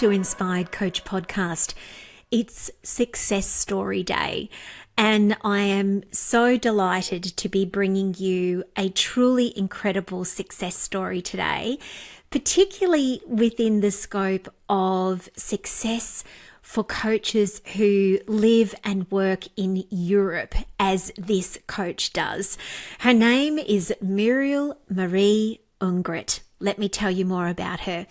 to Inspired Coach Podcast. It's Success Story Day, and I am so delighted to be bringing you a truly incredible success story today, particularly within the scope of success for coaches who live and work in Europe, as this coach does. Her name is Murielle Marie Ungricht. Let me tell you more about her.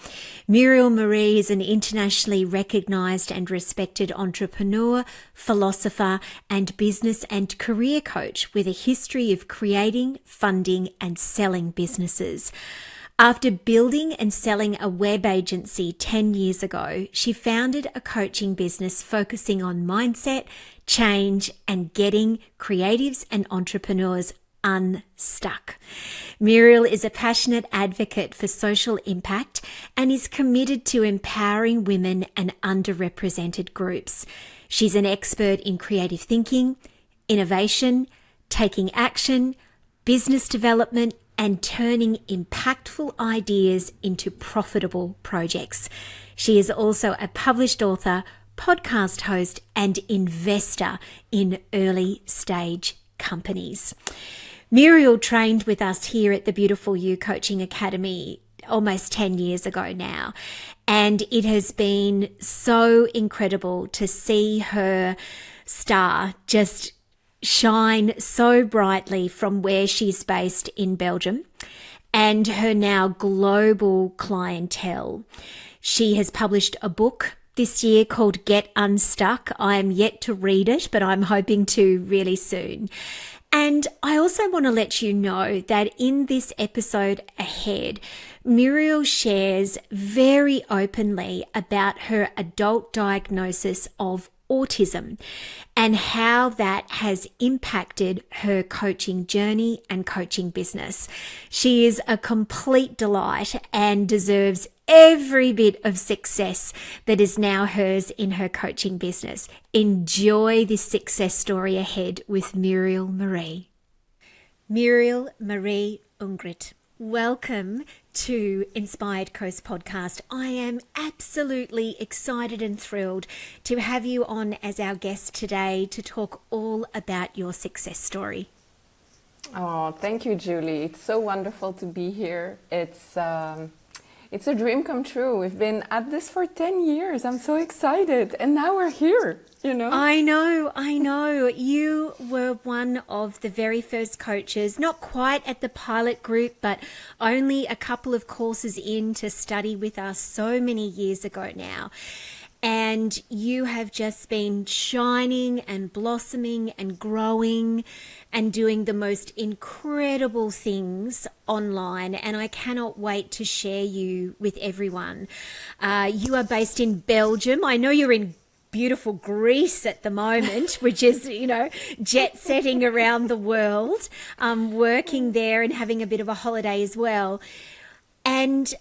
Murielle Marie is an internationally recognized and respected entrepreneur, philosopher, and business and career coach with a history of creating, funding, and selling businesses. After building and selling a web agency 10 years ago, she founded a coaching business focusing on mindset, change, and getting creatives and entrepreneurs unstuck. Murielle is a passionate advocate for social impact and is committed to empowering women and underrepresented groups. She's an expert in creative thinking, innovation, taking action, business development, and turning impactful ideas into profitable projects. She is also a published author, podcast host, and investor in early stage companies. Murielle trained with us here at the Beautiful You Coaching Academy almost 10 years ago now, and it has been so incredible to see her star just shine so brightly from where she's based in Belgium and her now global clientele. She has published a book this year called Get Unstuck. I am yet to read it, but I'm hoping to really soon. And I also want to let you know that in this episode ahead, Murielle shares very openly about her adult diagnosis of autism and how that has impacted her coaching journey and coaching business. She is a complete delight and deserves every bit of success that is now hers in her coaching business. Enjoy this success story ahead with Murielle Marie. Murielle Marie Ungricht, welcome to Inspired Coast Podcast. I am absolutely excited and thrilled to have you on as our guest today to talk all about your success story. Oh, thank you, Julie. It's so wonderful to be here. It's a dream come true. We've been at this for 10 years. I'm so excited. And now we're here, you know. I know. You were one of the very first coaches, not quite at the pilot group, but only a couple of courses in to study with us so many years ago now. And you have just been shining and blossoming and growing and doing the most incredible things online. And I cannot wait to share you with everyone. You are based in Belgium. I know you're in beautiful Greece at the moment, which is, jet setting around the world, working there and having a bit of a holiday as well. And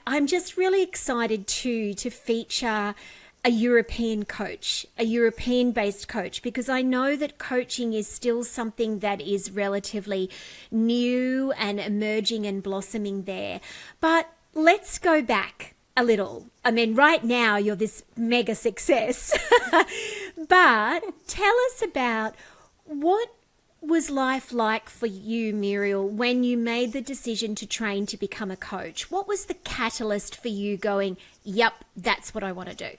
I'm just really excited to feature a European coach, a European-based coach, because I know that coaching is still something that is relatively new and emerging and blossoming there. But let's go back a little. I mean, right now you're this mega success, but tell us about what was life like for you, Murielle, when you made the decision to train to become a coach? What was the catalyst for you going, yep, that's what I want to do?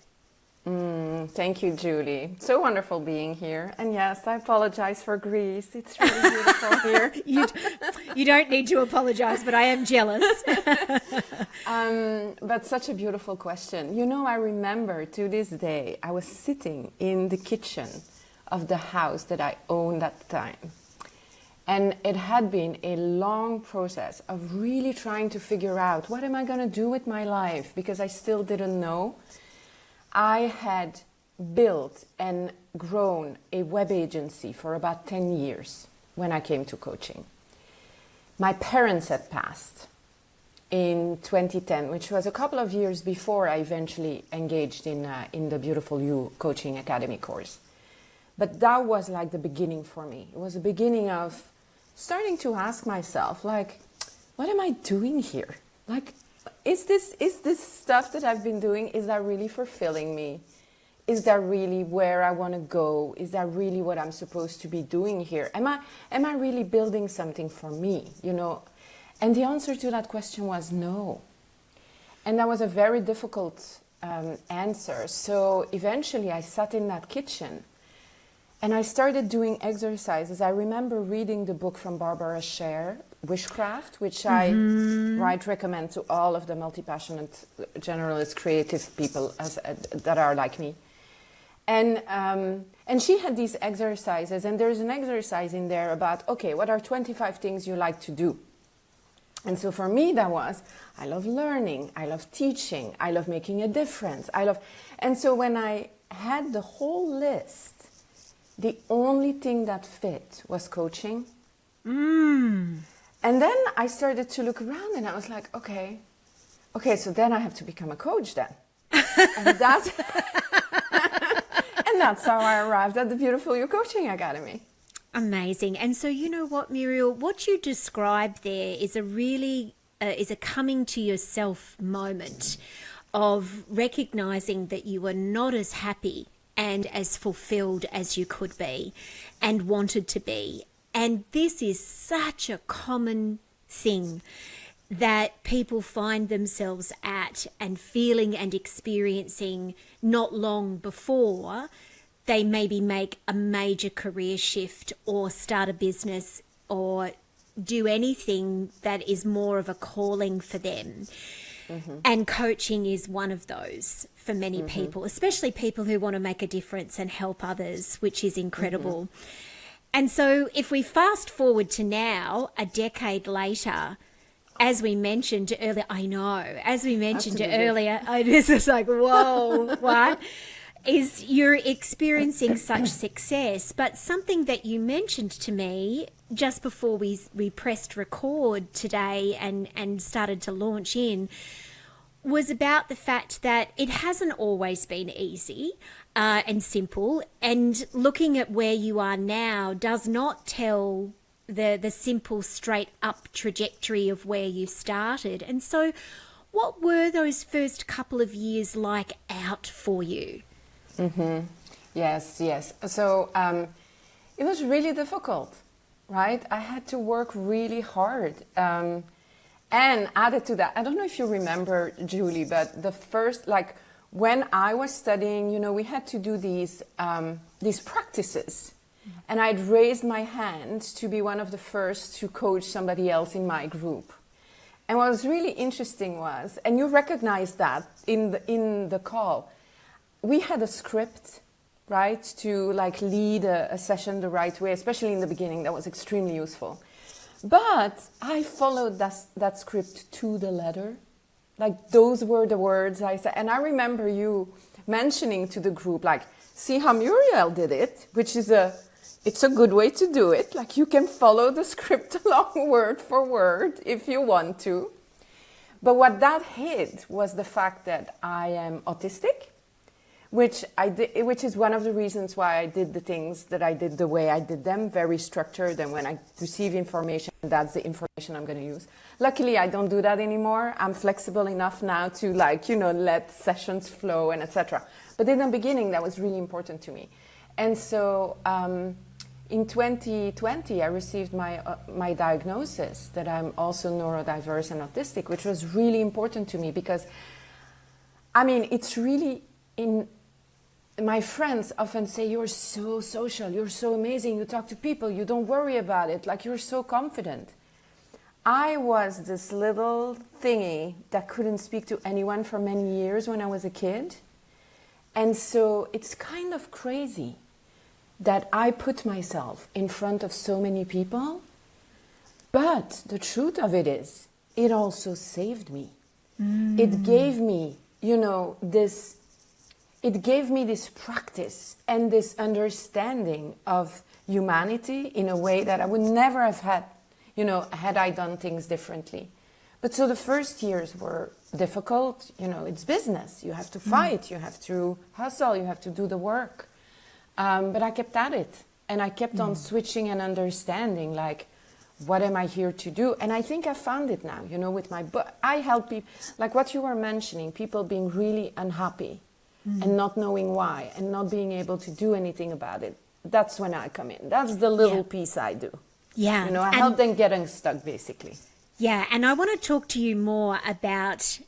Thank you, Julie. So wonderful being here. And yes, I apologize for Greece. It's really beautiful here. You don't need to apologize, but I am jealous. But such a beautiful question. I remember to this day, I was sitting in the kitchen of the house that I owned at the time. And it had been a long process of really trying to figure out, what am I going to do with my life? Because I still didn't know. I had built and grown a web agency for about 10 years when I came to coaching. My parents had passed in 2010, which was a couple of years before I eventually engaged in the Beautiful You Coaching Academy course. But that was like the beginning for me. It was the beginning of starting to ask myself, what am I doing here? is this stuff that I've been doing, is that really fulfilling me? Is that really where I want to go? Is that really what I'm supposed to be doing here? Am I really building something for me, you know? And the answer to that question was no. And that was a very difficult answer. So eventually I sat in that kitchen and I started doing exercises. I remember reading the book from Barbara Sher, Wishcraft, which I recommend to all of the multi-passionate, generalist, creative people that are like me. And she had these exercises, and there's an exercise in there about, okay, what are 25 things you like to do? And so for me, that was, I love learning, I love teaching, I love making a difference, and so when I had the whole list, the only thing that fit was coaching. And then I started to look around and I was like, okay, so then I have to become a coach then. And that's, and that's how I arrived at the Beautiful You Coaching Academy. Amazing. And so, you know what, Murielle, what you described there is a really, is a coming to yourself moment of recognizing that you were not as happy and as fulfilled as you could be and wanted to be. And this is such a common thing that people find themselves at and feeling and experiencing not long before they maybe make a major career shift or start a business or do anything that is more of a calling for them. And coaching is one of those for many people, especially people who want to make a difference and help others, which is incredible. And so if we fast forward to now, a decade later, as we mentioned earlier, earlier, this is like, whoa, what? Is you're experiencing such success, but something that you mentioned to me just before we pressed record today and started to launch in was about the fact that it hasn't always been easy and simple, and looking at where you are now does not tell the simple straight up trajectory of where you started. And so what were those first couple of years like out for you? Yes. So it was really difficult, right? I had to work really hard. And added to that, I don't know if you remember, Julie, but the first, like when I was studying, you know, we had to do these practices. And I'd raised my hand to be one of the first to coach somebody else in my group. And what was really interesting was, and you recognized that in the call, we had a script, right, to like lead a session the right way, especially in the beginning. That was extremely useful. But I followed that script to the letter. Like those were the words I said. And I remember you mentioning to the group, like, see how Murielle did it, which is it's a good way to do it. Like you can follow the script along word for word if you want to. But what that hid was the fact that I am autistic, which is one of the reasons why I did the things that I did the way I did them, very structured. And when I receive information, that's the information I'm going to use. Luckily, I don't do that anymore. I'm flexible enough now to let sessions flow and etc. But in the beginning, that was really important to me. And so in 2020, I received my diagnosis that I'm also neurodiverse and autistic, which was really important to me because, I mean, it's really my friends often say, you're so social, you're so amazing, you talk to people, you don't worry about it, like you're so confident. I was this little thingy that couldn't speak to anyone for many years when I was a kid. And so it's kind of crazy that I put myself in front of so many people. But the truth of it is, it also saved me. It gave me, it gave me this practice and this understanding of humanity in a way that I would never have had, had I done things differently. But so the first years were difficult. It's business. You have to fight. You have to hustle. You have to do the work. But I kept at it. And I kept on switching and understanding, like, what am I here to do? And I think I found it now, you know, with my book. I help people, like what you were mentioning, people being really unhappy and not knowing why and not being able to do anything about it. That's when I come in. That's the little piece I do. Yeah. You know, I help them get unstuck, basically. Yeah, and I want to talk to you more about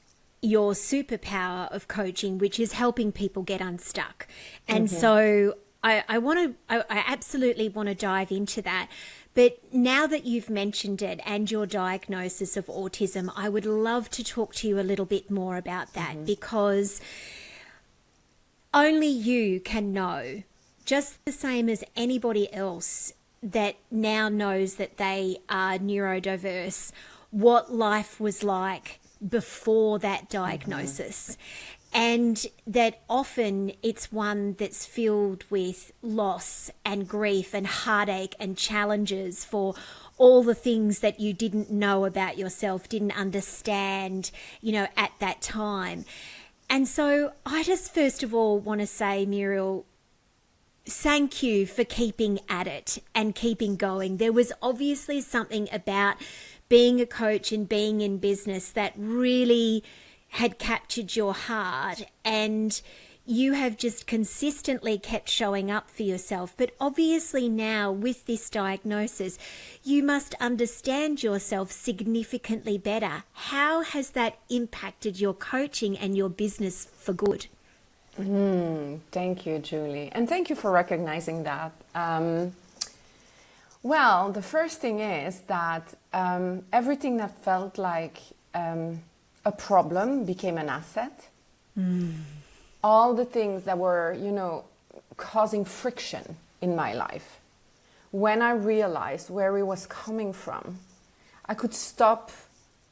your superpower of coaching, which is helping people get unstuck. And so I absolutely want to dive into that. But now that you've mentioned it and your diagnosis of autism, I would love to talk to you a little bit more about that, because only you can know, just the same as anybody else that now knows that they are neurodiverse, what life was like before that diagnosis. And that often it's one that's filled with loss and grief and heartache and challenges for all the things that you didn't know about yourself, didn't understand, you know, at that time. And so I just first of all want to say, Murielle, thank you for keeping at it and keeping going. There was obviously something about being a coach and being in business that really had captured your heart, and you have just consistently kept showing up for yourself. But obviously now with this diagnosis, you must understand yourself significantly better. How has that impacted your coaching and your business for good? Thank you, Julie. And thank you for recognizing that. Well, the first thing is that everything that felt like a problem became an asset. All the things that were, you know, causing friction in my life, when I realized where it was coming from, I could stop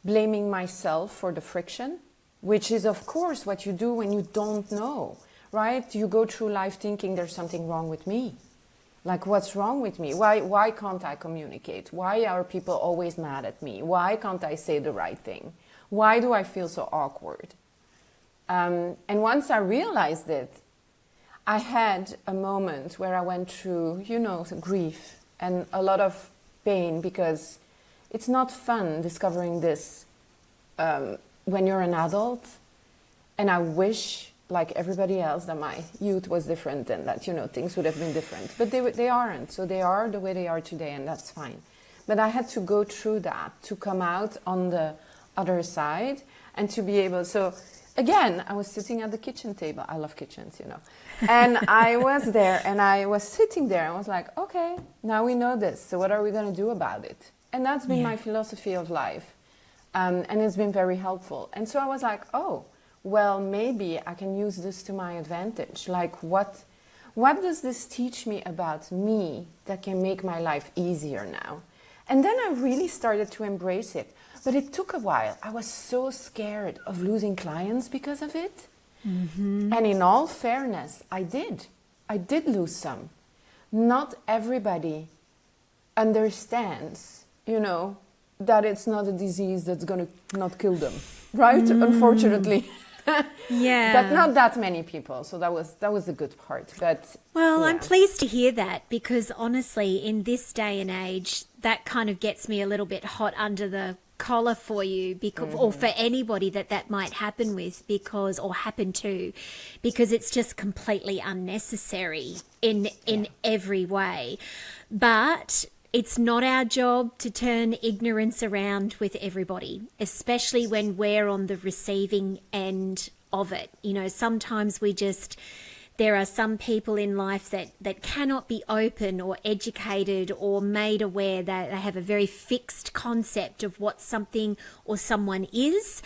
blaming myself for the friction, which is, of course, what you do when you don't know, right? You go through life thinking there's something wrong with me. Like, what's wrong with me? Why can't I communicate? Why are people always mad at me? Why can't I say the right thing? Why do I feel so awkward? And once I realized it, I had a moment where I went through, you know, grief and a lot of pain, because it's not fun discovering this when you're an adult. And I wish, like everybody else, that my youth was different and that, you know, things would have been different. But they aren't. So they are the way they are today, and that's fine. But I had to go through that to come out on the other side and to be able... So again, I was sitting at the kitchen table. I love kitchens, you know. And I was there and I was sitting there and I was like, okay, now we know this. So what are we going to do about it? And that's been my philosophy of life. And it's been very helpful. And so I was like, oh, well, maybe I can use this to my advantage. Like, what does this teach me about me that can make my life easier now? And then I really started to embrace it. But it took a while. I was so scared of losing clients because of it. And in all fairness, I did lose some. Not everybody understands, you know, that it's not a disease that's going to not kill them, right? Unfortunately. But not that many people. So that was a good part. But well, I'm pleased to hear that, because honestly, in this day and age, that kind of gets me a little bit hot under the collar for you, because or for anybody that might happen with, because or happen to, because it's just completely unnecessary in every way. But it's not our job to turn ignorance around with everybody, especially when we're on the receiving end of it. You know, sometimes there are some people in life that cannot be open or educated or made aware, that they have a very fixed concept of what something or someone is,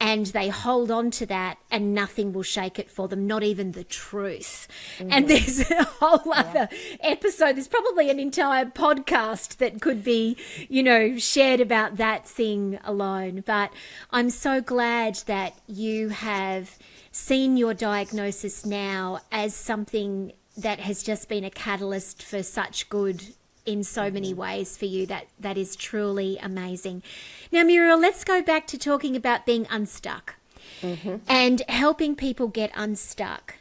and they hold on to that and nothing will shake it for them, not even the truth. And there's a whole other episode. There's probably an entire podcast that could be, you know, shared about that thing alone. But I'm so glad that you have seen your diagnosis now as something that has just been a catalyst for such good in so many ways for you. That is truly amazing. Now, Murielle, let's go back to talking about being unstuck and helping people get unstuck.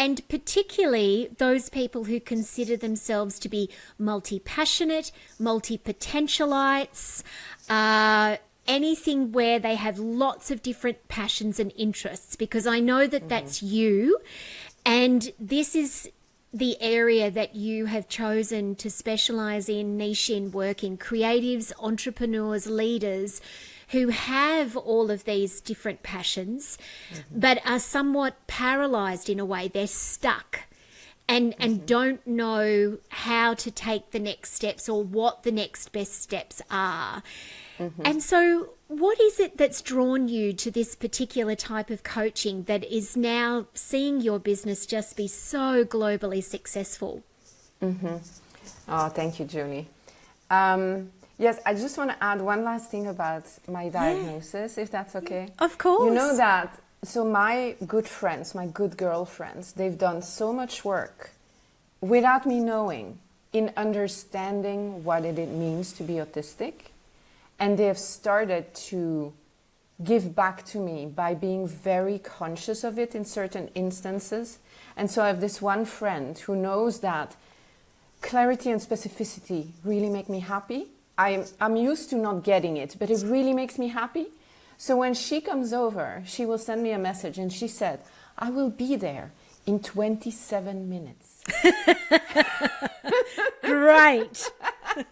and particularly those people who consider themselves to be multi-passionate, multi-potentialites, anything where they have lots of different passions and interests, because I know that that's you, and this is the area that you have chosen to specialize in, niche in, work in, creatives, entrepreneurs, leaders who have all of these different passions, but are somewhat paralyzed in a way. They're stuck and don't know how to take the next steps or what the next best steps are. And so what is it that's drawn you to this particular type of coaching that is now seeing your business just be so globally successful? Oh, thank you, Julie. Yes, I just want to add one last thing about my diagnosis, if that's okay. Of course. You know that, so my good friends, my good girlfriends, they've done so much work without me knowing in understanding what it means to be autistic. And they have started to give back to me by being very conscious of it in certain instances. And so I have this one friend who knows that clarity and specificity really make me happy. I'm used to not getting it, but it really makes me happy. So when she comes over, she will send me a message, and she said, I will be there in 27 minutes. Great. And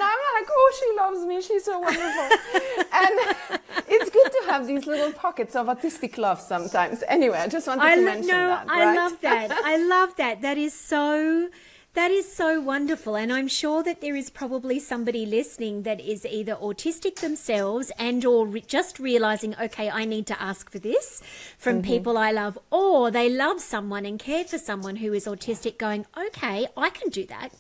I'm like, oh, she loves me. She's so wonderful. And it's good to have these little pockets of autistic love sometimes. Anyway, I just wanted to mention that. Right? I love that. I love that. That is so wonderful. And I'm sure that there is probably somebody listening that is either autistic themselves and or just realizing, okay, I need to ask for this from people I love, or they love someone and care for someone who is autistic, going, okay, I can do that.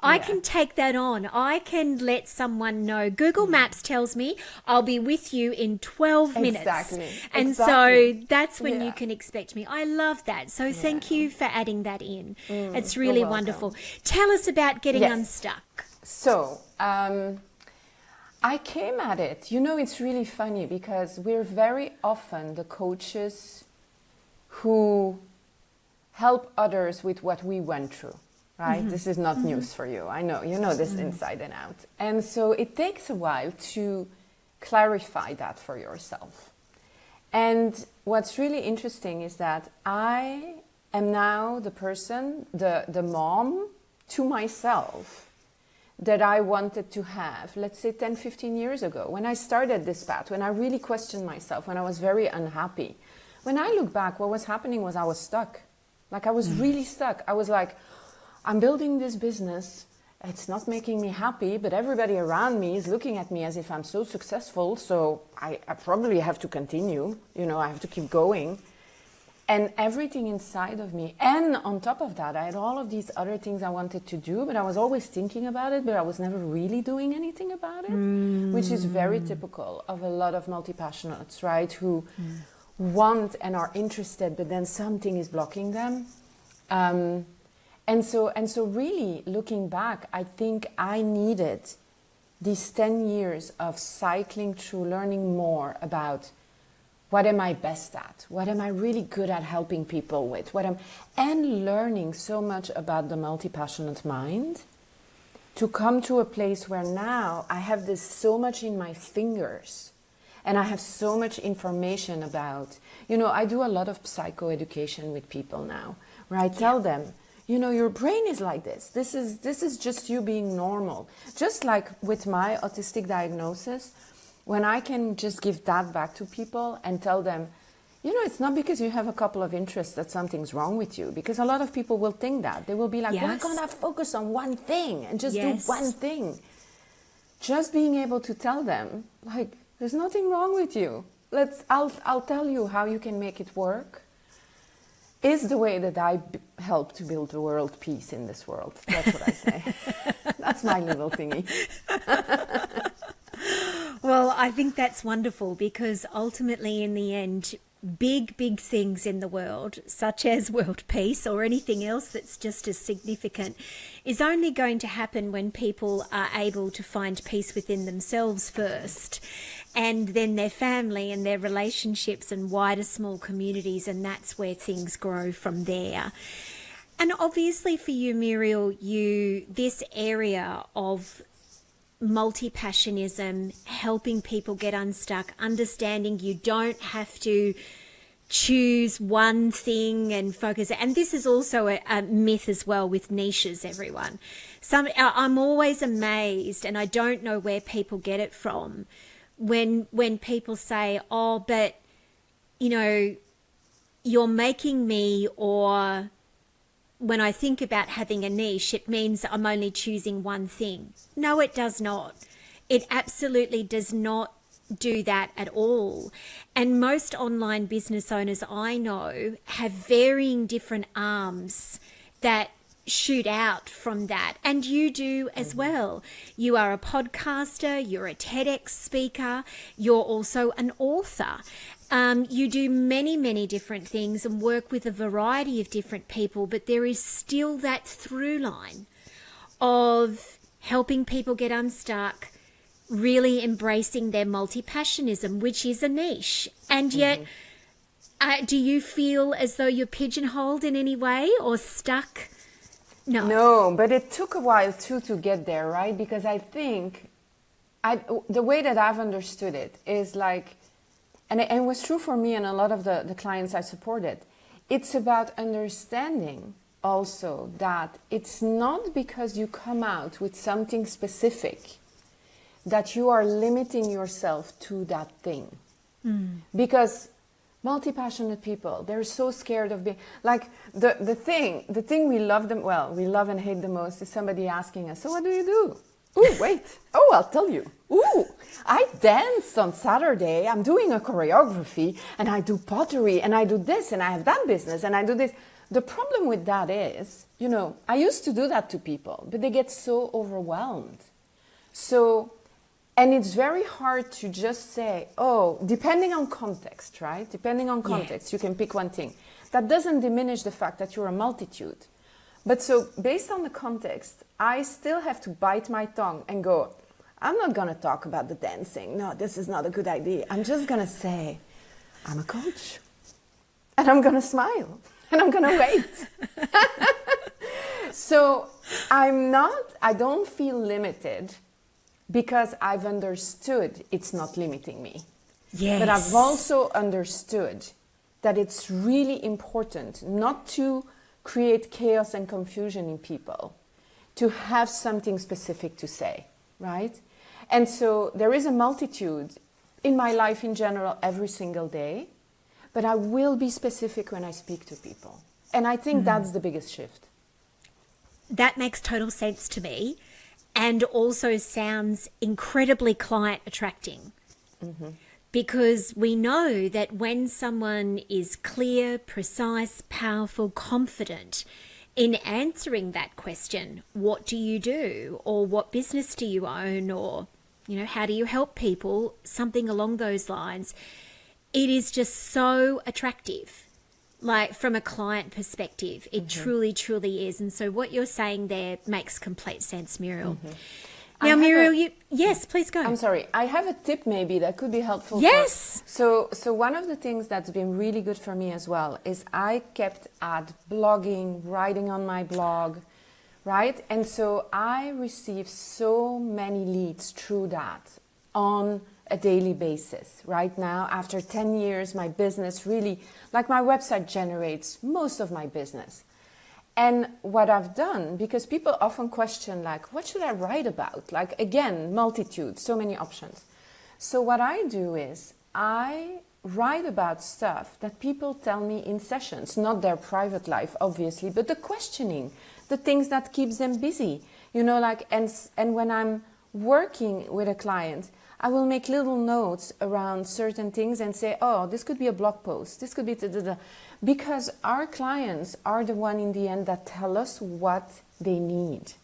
I can take that on. I can let someone know. Google Maps tells me I'll be with you in 12 minutes. Exactly. And so that's when you can expect me. I love that. So thank you for adding that in. It's really wonderful. Tell us about getting unstuck. So, I came at it. You know, it's really funny because we're very often the coaches who help others with what we went through. Right? This is not news for you. I know, you know this inside and out. And so it takes a while to clarify that for yourself. And what's really interesting is that I am now the person, the mom to myself that I wanted to have, let's say 10, 15 years ago, when I started this path, when I really questioned myself, when I was very unhappy. When I look back, what was happening was I was stuck. Like I was really stuck. I was like, I'm building this business, it's not making me happy, but everybody around me is looking at me as if I'm so successful, so I probably have to continue, you know, I have to keep going. And everything inside of me, and on top of that, I had all of these other things I wanted to do, but I was always thinking about it, but I was never really doing anything about it, which is very typical of a lot of multi-passionates, right, who want and are interested, but then something is blocking them. And so really looking back, I think I needed these 10 years of cycling through learning more about what am I best at? What am I really good at helping people with? And learning so much about the multi-passionate mind to come to a place where now I have this so much in my fingers and I have so much information about, you know, I do a lot of psychoeducation with people now, where I tell them, you know, your brain is like this. This is just you being normal. Just like with my autistic diagnosis, when I can just give that back to people and tell them, you know, it's not because you have a couple of interests that something's wrong with you. Because a lot of people will think that. They will be like, why can't I focus on one thing and just do one thing? Just being able to tell them, like, there's nothing wrong with you. I'll tell you how you can make it work. Is the way that I help to build the world peace in this world. That's what I say. That's my little thingy. Well, I think that's wonderful because ultimately in the end, big things in the world, such as world peace or anything else that's just as significant, is only going to happen when people are able to find peace within themselves first. and then their family and their relationships and wider small communities, and that's where things grow from there. And obviously for you, Murielle, this area of multi-passionism, helping people get unstuck, understanding you don't have to choose one thing and focus. And this is also a myth as well with niches, everyone. I'm always amazed, and I don't know where people get it from, when people say, oh, but, you're making me, or when I think about having a niche, it means I'm only choosing one thing. No, it does not. It absolutely does not do that at all. And most online business owners I know have varying different arms that shoot out from that. And you do as well. You are a podcaster, you're a TEDx speaker, you're also an author. You do many, many different things and work with a variety of different people, but there is still that through line of helping people get unstuck, really embracing their multi-passionism, which is a niche. And yet, do you feel as though you're pigeonholed in any way or stuck? No, but it took a while too to get there, right? Because I think the way that I've understood it is like, and it was true for me and a lot of the clients I supported, it's about understanding also that it's not because you come out with something specific that you are limiting yourself to that thing. Because multi-passionate people, they're so scared of being like the thing we love and hate the most is somebody asking us, so what do you do? Ooh, wait. Oh, I'll tell you. Ooh, I dance on Saturday. I'm doing a choreography and I do pottery and I do this and I have that business and I do this. The problem with that is, I used to do that to people, but they get so overwhelmed. And it's very hard to just say, depending on context, right? Depending on context, you can pick one thing. That doesn't diminish the fact that you're a multitude. But so based on the context, I still have to bite my tongue and go, I'm not going to talk about the dancing. No, this is not a good idea. I'm just going to say, I'm a coach. And I'm going to smile. And I'm going to wait. So I don't feel limited because I've understood it's not limiting me. Yes. But I've also understood that it's really important not to create chaos and confusion in people, to have something specific to say, right? And so there is a multitude in my life in general every single day, but I will be specific when I speak to people. And I think that's the biggest shift. That makes total sense to me, and also sounds incredibly client attracting. Because we know that when someone is clear, precise, powerful, confident in answering that question, what do you do? Or what business do you own? Or, how do you help people? Something along those lines. It is just so attractive, like from a client perspective. It truly, truly is. And so what you're saying there makes complete sense, Murielle. Now, Murielle, yes, please go. I'm sorry. I have a tip maybe that could be helpful. Yes. So one of the things that's been really good for me as well is I kept at blogging, writing on my blog, right? And so I receive so many leads through that on a daily basis. Right now, after 10 years, my business really, like my website generates most of my business. And what I've done, because people often question, like, what should I write about? Like, again, multitude, so many options. So what I do is I write about stuff that people tell me in sessions, not their private life, obviously, but the questioning, the things that keeps them busy, and when I'm working with a client, I will make little notes around certain things and say, this could be a blog post, this could be because our clients are the one in the end that tell us what they need.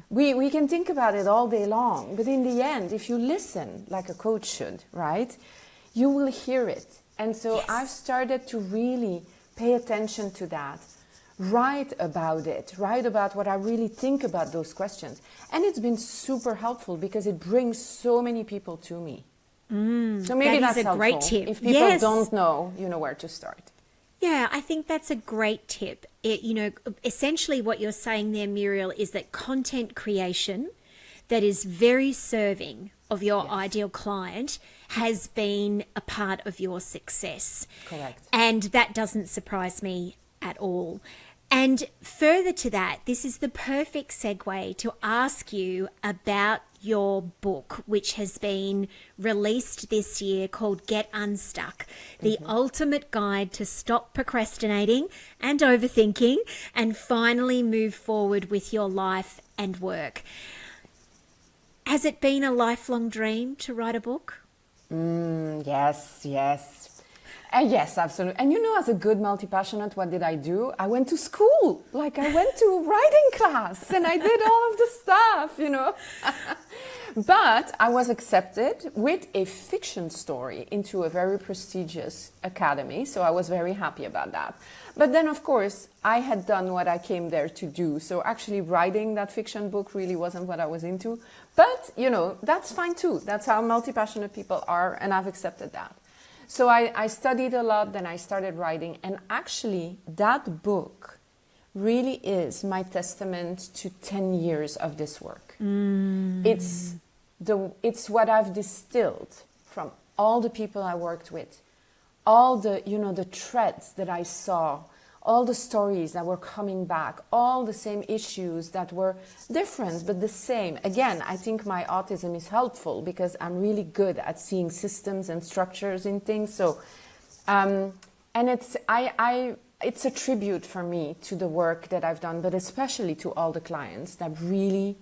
We can think about it all day long, but in the end, if you listen like a coach should, right, you will hear it. And so I've started to really pay attention to that, write about it, write about what I really think about those questions. And it's been super helpful because it brings so many people to me. So maybe that that's is a helpful. great tip. If people Yes. don't know, you know where to start. Yeah, I think that's a great tip. Essentially what you're saying there, Muriel, is that content creation that is very serving of your ideal client has been a part of your success. Correct. And that doesn't surprise me at all. And further to that, this is the perfect segue to ask you about your book, which has been released this year, called Get Unstuck, the ultimate guide to stop procrastinating and overthinking and finally move forward with your life and work. Has it been a lifelong dream to write a book? Yes. Yes, absolutely. And as a good multi-passionate, what did I do? I went to school. Like I went to writing class and I did all of the stuff. But I was accepted with a fiction story into a very prestigious academy. So I was very happy about that. But then, of course, I had done what I came there to do. So actually writing that fiction book really wasn't what I was into. But, that's fine too. That's how multi-passionate people are. And I've accepted that. So I studied a lot, then I started writing, and actually that book really is my testament to 10 years of this work. It's what I've distilled from all the people I worked with, all the, the threads that I saw, all the stories that were coming back, all the same issues that were different but the same. Again, I think my autism is helpful because I'm really good at seeing systems and structures in things. So, and it's a tribute for me to the work that I've done, but especially to all the clients that really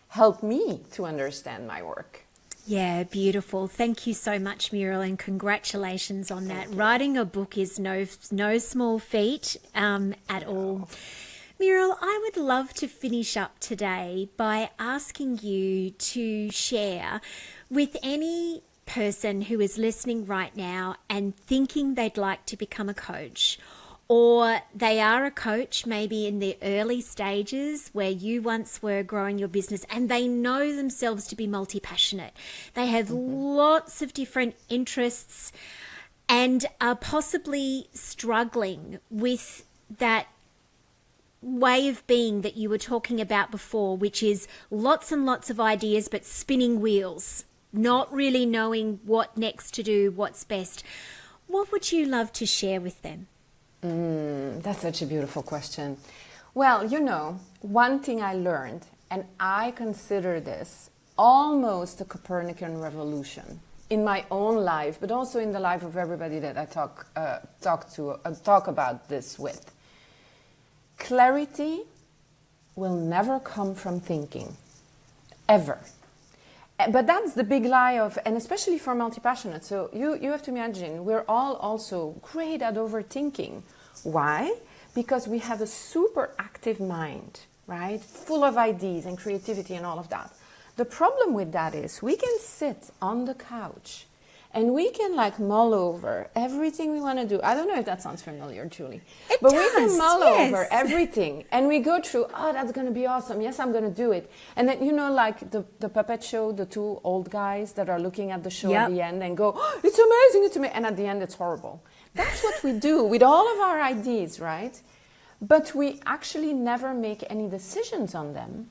helped me to understand my work. Yeah, beautiful. Thank you so much, Muriel, and congratulations on that. Writing a book is no small feat at all. Muriel, I would love to finish up today by asking you to share with any person who is listening right now and thinking they'd like to become a coach, or they are a coach maybe in the early stages where you once were growing your business, and they know themselves to be multi-passionate. They have lots of different interests and are possibly struggling with that way of being that you were talking about before, which is lots and lots of ideas but spinning wheels, not really knowing what next to do, what's best. What would you love to share with them? That's such a beautiful question. Well, one thing I learned, and I consider this almost a Copernican revolution in my own life, but also in the life of everybody that I talk about this with. Clarity will never come from thinking, ever. But that's the big lie and especially for multi-passionate. So you have to imagine, we're all also great at overthinking. Why? Because we have a super active mind, right? Full of ideas and creativity and all of that. The problem with that is we can sit on the couch and we can mull over everything we want to do. I don't know if that sounds familiar, Julie. But we can mull over everything and we go through, that's going to be awesome. Yes, I'm going to do it. And then, the puppet show, the two old guys that are looking at the show at the end and go, it's amazing. And at the end, it's horrible. That's what we do with all of our ideas, right? But we actually never make any decisions on them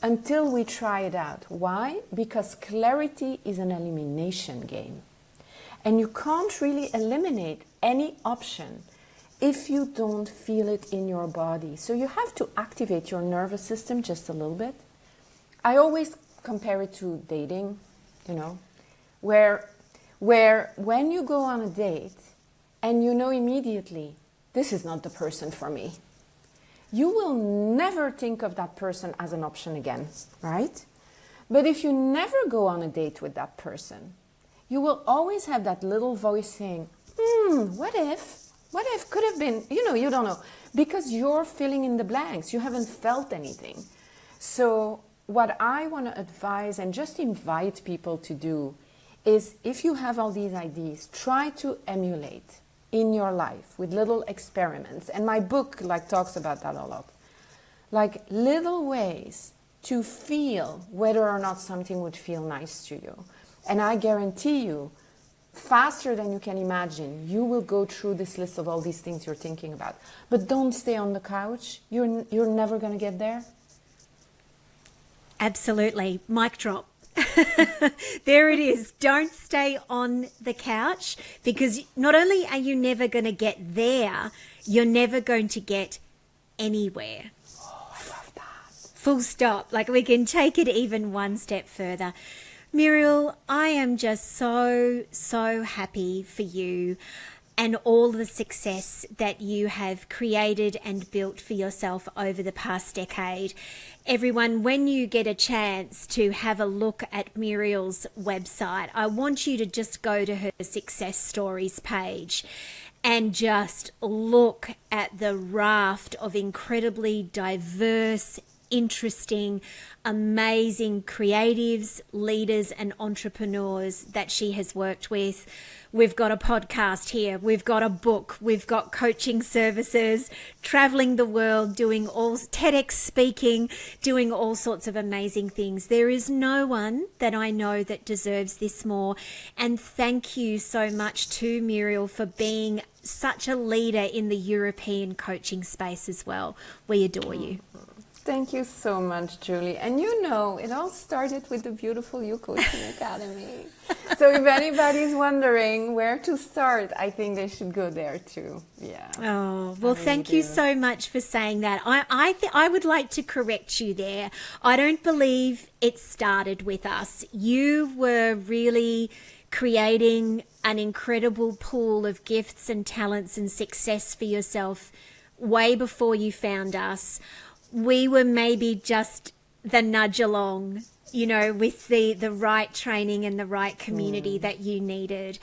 until we try it out. Why? Because clarity is an elimination game. And you can't really eliminate any option if you don't feel it in your body. So you have to activate your nervous system just a little bit. I always compare it to dating, where when you go on a date and you know immediately, this is not the person for me, you will never think of that person as an option again, right? But if you never go on a date with that person, you will always have that little voice saying, what if? What if? Could have been, you don't know. Because you're filling in the blanks. You haven't felt anything. So what I want to advise and just invite people to do is, if you have all these ideas, try to emulate in your life with little experiments. And my book talks about that a lot. Little ways to feel whether or not something would feel nice to you. And I guarantee you, faster than you can imagine, you will go through this list of all these things you're thinking about. But don't stay on the couch. You're never going to get there. Absolutely. Mic drop. There it is. Don't stay on the couch, because not only are you never going to get there, you're never going to get anywhere. Oh, I love that. Full stop. Like, we can take it even one step further. Murielle, I am just so happy for you and all the success that you have created and built for yourself over the past decade. Everyone, when you get a chance to have a look at Murielle's website, I want you to just go to her success stories page and just look at the raft of incredibly diverse, interesting, amazing creatives, leaders, and entrepreneurs that she has worked with. We've got a podcast here. We've got a book. We've got coaching services, traveling the world, doing all TEDx speaking, doing all sorts of amazing things. There is no one that I know that deserves this more. And thank you so much to Murielle for being such a leader in the European coaching space as well. We adore you. Thank you so much, Julie. And you know, it all started with the beautiful You Coaching Academy. So if anybody's wondering where to start, I think they should go there too. Yeah. Oh, well, thank you so much for saying that. I would like to correct you there. I don't believe it started with us. You were really creating an incredible pool of gifts and talents and success for yourself way before you found us. We were maybe just the nudge along, you know, with the right training and the right community that you needed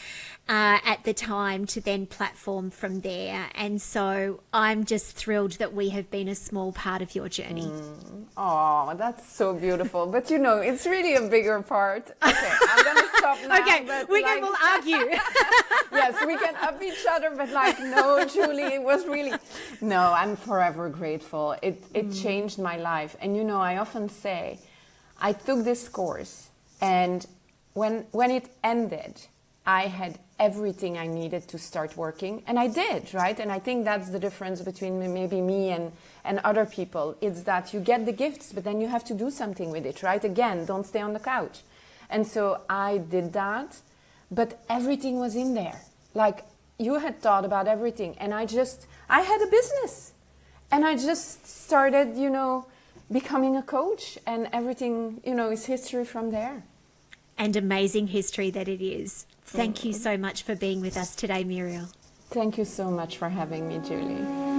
at the time to then platform from there. And so I'm just thrilled that we have been a small part of your journey. Oh, that's so beautiful. But you know, it's really a bigger part. Okay, I'm going to stop now. Okay, but we'll argue. Yes, we can up each other, but like, no, Julie, it was really... No, I'm forever grateful. It changed my life. And you know, I often say, I took this course, and when it ended, I had everything I needed to start working, and I did, right? And I think that's the difference between maybe me and other people. It's that you get the gifts, but then you have to do something with it, right? Again, don't stay on the couch. And so I did that, but everything was in there. Like, you had thought about everything, and I had a business, and I just started, you know, becoming a coach, and everything, you know, is history from there. And amazing history that it is. Thank you so much for being with us today, Murielle. Thank you so much for having me, Julie.